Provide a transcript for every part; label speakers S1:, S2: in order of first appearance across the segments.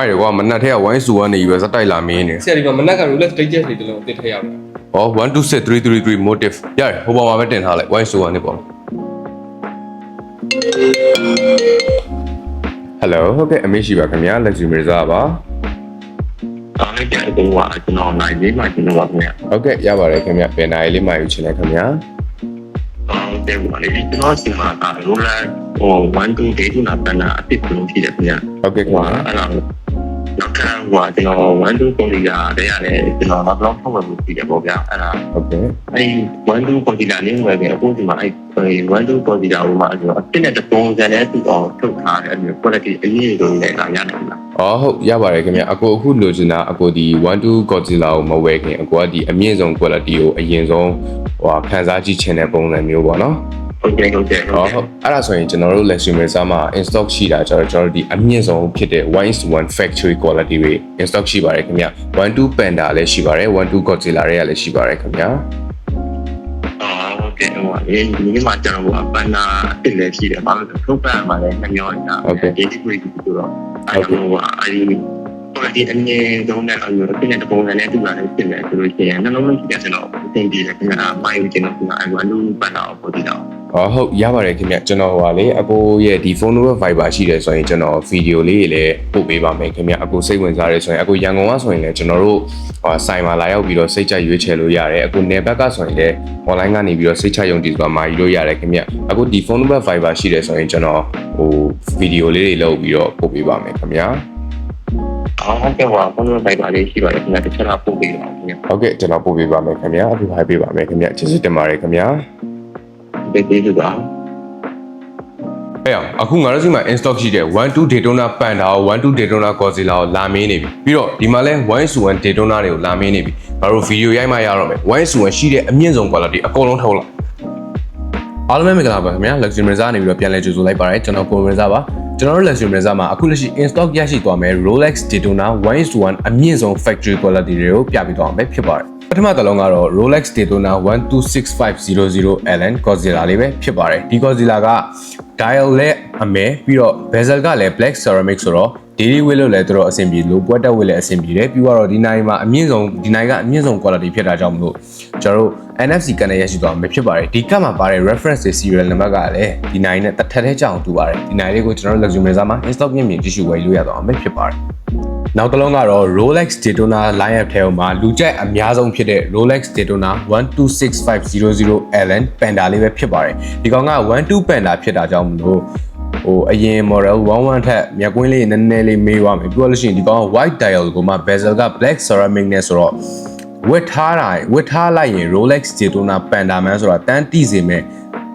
S1: မိုက်တယ်ကွာမနက်ထဲက1 to 1နေပြီးစက်တိုက်လာမင်းနေ
S2: ဆရာဒီမှာမနက်က Rolex Digest တွေတလုံးတစ်ထည့်ရမှာ
S1: ဟော126333 motive ရတယ်ဟိုပေါ်မှာပဲတင်ထားလိုက်1 to 1နေပေါ့ Hello ဟုတ်ကဲ့အမေရှိပါခင်ဗျာ Luxury Mirza ပါ
S3: အဲ့ဒါကိုကျွန်တော်နိုင်လေးမှကျွန်တော်ပါခင်ဗျာ
S1: ဟုတ်ကဲ့ရပါတယ်ခင်ဗျဘယ်နိုင်လေးမှယူချင်လဲခင်ဗျာ
S3: ဟုတ်တယ်ပါလေကျွန်တော်ဒီမှာက Rolex 1 to 2နာပနာအစ်စ်လုံးရှိတယ်ခင်ဗျာ
S1: ဟုတ်ကဲ့ခင်ဗျာ
S3: အဲ့ဒါနောက်ထပ်ကျွန်တော်1 to ပုံလေးကတည်းရတယ်ကျွန်တော်တော့လောက်ထုတ်လို့ရှိတယ်ပေါ့ဗျာအဲ့ဒါ
S1: ဟုတ်ကဲ့
S3: အဲ့1 to ပုံလေးလေးဝယ်ခဲ့အခုဒီမှာအဲ့1 to ပုံလေးဟိုမှာအစ်နဲ့ပုံစံနဲ့သူ့အောင်ထုတ်ထားတယ်အဲ့ဒီ quality အရေးကြီးလည်းဒါရတယ်ခင်ဗျာ
S1: အော်ဟုတ်ရပါတယ်ခင်ဗျအကိုအခုလိုချင်တာအကိုဒီ1 to Godzilla ကိုမဝယ်ခင်အကိုကဒီအမြင့်ဆုံး quality ကိုအရင်ဆုံးခန်းစားကြည့်ချင်တဲ့ပုံစံမျိုးပေါ့နော်
S3: ဟုတ်ကဲ့ဟုတ်ကဲ့
S1: ဟုတ်အဲ့ဒါဆိုရင်ကျွန်တော်တို့ Luxury Mirza မှာ in stock ရှိတာကျွန်တော်တို့ဒီအမြင့်ဆုံးဖြစ်တဲ့ 1:1 factory quality တွေ in stock ရှိပါတယ်ခင်ဗျ1 to Panda လည်းရှိပါတယ်1 to Godzilla တွေကလည်းရှိပါတယ်ခင်ဗျ
S3: ဟုတ်ကဲ့ဟိုဒီမှာကျွန်တော်ကပန်နာအစ်လည်းရှိတယ်ဘာလို့လဲထုတ်ပန်မှာလည်းနှမျောနေတာဒီဒီကိုဆိုတော့အဲ့ဒီဒီအမြင်ဆုံးနဲ့အဲ့ဒီတဲ့ပုံစံနဲ့တူလာလို့ဖြစ်နေဆိုလို့ရှိရင်နှလုံးလုံးရှိတဲ့ကျွန်တော်အသိပြီးတယ်ခင်ဗျာမိုင်းကျွန်တော်ကအဲ့လိုအလုံးပတ်တာပေါ့ဒီတော့
S1: ဟုတ်ရပါတယ်ခင်ဗျကျွန်တော်ဟိုပါလေအကိုရဲ့ဒီ phone number Viber ရှိတယ်ဆိုရင်ကျွန်တော်ဗီဒီယိုလေးတွေလည်းပို့ပေးပါမယ်ခင်ဗျအကိုစိတ်ဝင်စားရဲဆိုရင်အကိုရန်ကုန်ကဆိုရင်လည်းကျွန်တော်တို့ဆိုင်မှာလာရောက်ပြီးတော့စိတ်ချရွေးချယ်လို့ရတယ်အကိုနယ်ဘက်ကဆိုရင်လည်း online ကနေပြီးတော့စိတ်ချယုံကြည်စွာမာယူလို့ရတယ်ခင်ဗျအကိုဒီ phone number Viber ရှိတယ်ဆိုရင်ကျွန်တော်ဟိုဗီဒီယိုလေးတွေလုပ်ပြီးတော့ပို့ပေးပါမယ်ခင်ဗျ
S3: ဟုတ်ကဲ့ပါဘုန်းတော်တိုင်းပါလေးရှိပါတယ်ခင်ဗျာတခြားတော့ပို့ပေးပါဦးခင်ဗျာ
S1: ဟုတ်ကဲ့ကျွန်တော်ပို့ပေးပါမယ်ခင်ဗျာအခုဟိုက်ပေးပါမယ်ခင်ဗျာကျေးဇူးတင်ပါတယ်ခင်ဗျာ
S3: ကျေးဇူးပါ
S1: အဲ့အခုငါတို့စီမှာ in stock ရှိတဲ့1 to Daytona Panda ကို1 to Daytona Godzilla ကိုလာမင်းနေပြီပြီးတော့ဒီမှာလဲ1 to 1 Daytona တွေကိုလာမင်းနေပြီငါတို့ဗီဒီယိုရိုက်မှရတော့မယ်1 to 1ရှိတဲ့အမြင့်ဆုံး quality အကုန်လုံးထုတ်လိုက်အားလုံးပဲမင်္ဂလာပါခင်ဗျာ Luxury Mirza နေပြီးတော့ပြန်လဲကြိုဆိုလိုက်ပါရစေကျွန်တော်ကို Mirza ပါကျွန်တော်တို့ Luxury Mirza မှာအခုလက်ရှိ in stock ရရှိသွားမယ် Rolex Daytona 1 to 1အမြင့်ဆုံး factory quality တွေကိုပြပေးသွားမှာဖြစ်ပါတယ်ပထမတစ်လုံးကတော့ Rolex Daytona 126500 Allen Godzilla လေးပဲဖြစ်ပါတယ်ဒီ Godzilla က dial လည်းအမဲပြီးတော့ bezel ကလည်း black ceramic ဆိုတော့ daily wear လို့လည်းတော်တော်အဆင်ပြေလို့ပွဲတက်ဝတ်လည်းအဆင်ပြေတယ်ပြီးတော့ဒီနိုင်မှာအမြင့်ဆုံးဒီနိုင်ကအမြင့်ဆုံး quality ဖြစ်တာကြောင့်မလို့ကျွန်တော်တို့ NFC ကနဲ့ရရှိသွားမှာဖြစ်ပါတယ်ဒီကမှာပါတဲ့ reference တွေ serial number ကလည်းဒီနိုင်နဲ့တစ်ထပ်ထဲကြောင်တူပါတယ်ဒီနိုင်လေးကိုကျွန်တော်တို့ Luxury Mirza မှာ in stock မြင့်မြင့်ကြည့်ရှုဝယ်လို့ရသွားမှာဖြစ်ပါတယ်နောက်တစ်လုံးကတော့ Rolex Daytona line-up ထဲမှာလူကြိုက်အများဆုံးဖြစ်တဲ့ Rolex Daytona 126500 Allen Panda လေးပဲဖြစ်ပါတယ်ဒီကောင်က12 Panda ဖြစ်တာကြောင့်မလို့အရင် model 11ထက်မြက်ကွင်းလေးနည်းနည်းလေးမေးသွားမယ်ပြောလို့ရှိရင်ဒီကောင်က white dial ကိုမှ bezel က black ceramic နဲ့ဆိုတော့ဝတ်ထားလိုက်ရင် Rolex Daytona Panda Man ဆိုတာတန်းတိစေမဲ့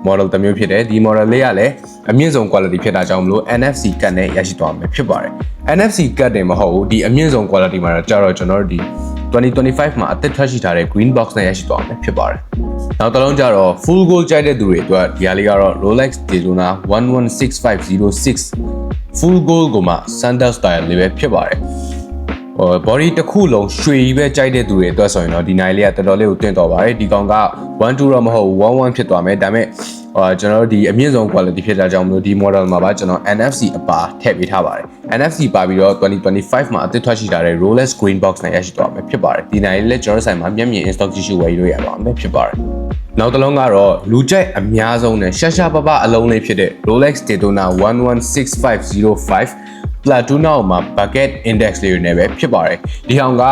S1: model တစ်မျိုးဖြစ်တယ်ဒီ model လေးကလည်းအမြင့်ဆုံး quality ဖြစ်တာကြောင့်မလို့ NFC ကတ်နဲ့ရရှိသွားမှာဖြစ်ပါတယ် NFC ကတ်တင်မဟုတ်ဘူးဒီအမြင့်ဆုံး quality မှာတော့ကြာတော့ကျွန်တော်တို့ဒီ2025မှာအသစ်ထွက်ရှိထားတဲ့ green box နဲ့ရရှိသွားမှာဖြစ်ပါတယ်နောက်တစ်လုံးကျတော့ full gold ကြိုက်တဲ့သူတွေအတွက်ဒီဟာလေးကတော့ Rolex Daytona 116506 full gold ကိုမှ sandal style လေးပဲဖြစ်ပါတယ်body တစ်ခုလုံးရွှေကြီးပဲကြိုက်တဲ့သူတွေအတွက်ဆိုရင်တော့ဒီနိုင်လေးကတော်တော်လေးကိုတင်တော်ပါတယ်ဒီကောင်က1 2တော့မဟုတ်ဘူး1 1ဖြစ်သွားမယ်ဒါပေမဲ့ကျွန်တော်တို့ဒီအမြင့်ဆုံး quality ဖြစ်တာကြောင့်မလို့ဒီ model မှာပါကျွန်တော် NFC အပါထည့်ပေးထားပါတယ် NFC ပါပြီးတော့2025မှာအသစ်ထွက်ရှိထားတဲ့ Rolex green box နဲ့ရရှိသွားမယ်ဖြစ်ပါတယ်ဒီနိုင်လေးလည်းကျွန်တော်ဆိုင်မှာမျက်မြင် in stock ကြည့်ရှုဝယ်လို့ရပါမယ်ဖြစ်ပါတယ်နောက်တစ်လုံးကတော့လူကြိုက်အများဆုံးနဲ့ရှာရှာပပအလုံးလေးဖြစ်တဲ့ Rolex Daytona 116505 Platuna မှာ bucket index လေးတွေနဲ့ပဲဖြစ်ပါတယ်ဒီဟောင်က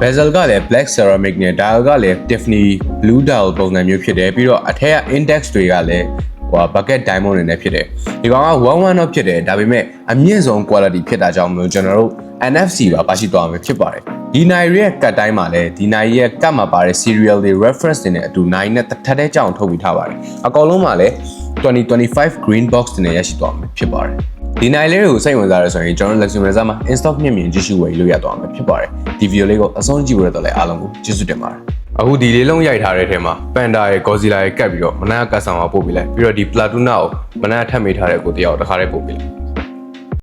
S1: bezel ကလည်း black ceramic နဲ့ dial ကလည်း Tiffany blue dial ပုံစံမျိုးဖြစ်တယ်ပြီးတော့အထက်က index တွေကလည်းbucket diamond တွေနဲ့ဖြစ်တယ်ဒီကောင်က11တော့ဖြစ်တယ်ဒါပေမဲ့အမြင့်ဆုံး quality ဖြစ်တာကြောင့်မလို့ကျွန်တော်တို့ NFC ပါရှိသွားမှာဖြစ်ပါတယ်ဒီနိုင်ရဲ့ကတ်တိုင်းမှာလည်းဒီနိုင်ရဲ့ကတ်မှာပါတဲ့ serial တွေ reference တွေနဲ့အတူနိုင်နဲ့တစ်ထပ်တည်းကြောင်ထုတ်ပြီးထားပါတယ်အကောင်လုံးမှာလည်း2025 green box တွေနဲ့ရရှိသွားမှာဖြစ်ပါတယ်ဒီနိုင်လေးတွေကိုစိတ်ဝင်စားရဆိုရင်ကျွန်တော် Luxury Mirza မှာ in stock မြင့်မြင့်ကြည့်ရှုဝယ်လို့ရသွားမှာဖြစ်ပါတယ်ဒီဗီဒီယိုလေးကိုအဆုံးကြည့်ရတော့လည်းအားလုံးကိုကျေးဇူးတင်ပါတယ်အခုဒီလေးလုံးရိုက်ထားတဲ့ထဲမှာ Panda ရဲ့ Godzilla ရဲ့ကတ်ပြီးတော့မနက်ကတ်ဆောင်အောင်ပို့ပေးလိုက်ပြီးတော့ဒီ Platuna ကိုမနက်ထပ်မေးထားတဲ့ကိုတယောက်တခါတည်းပို့ပေးလိုက်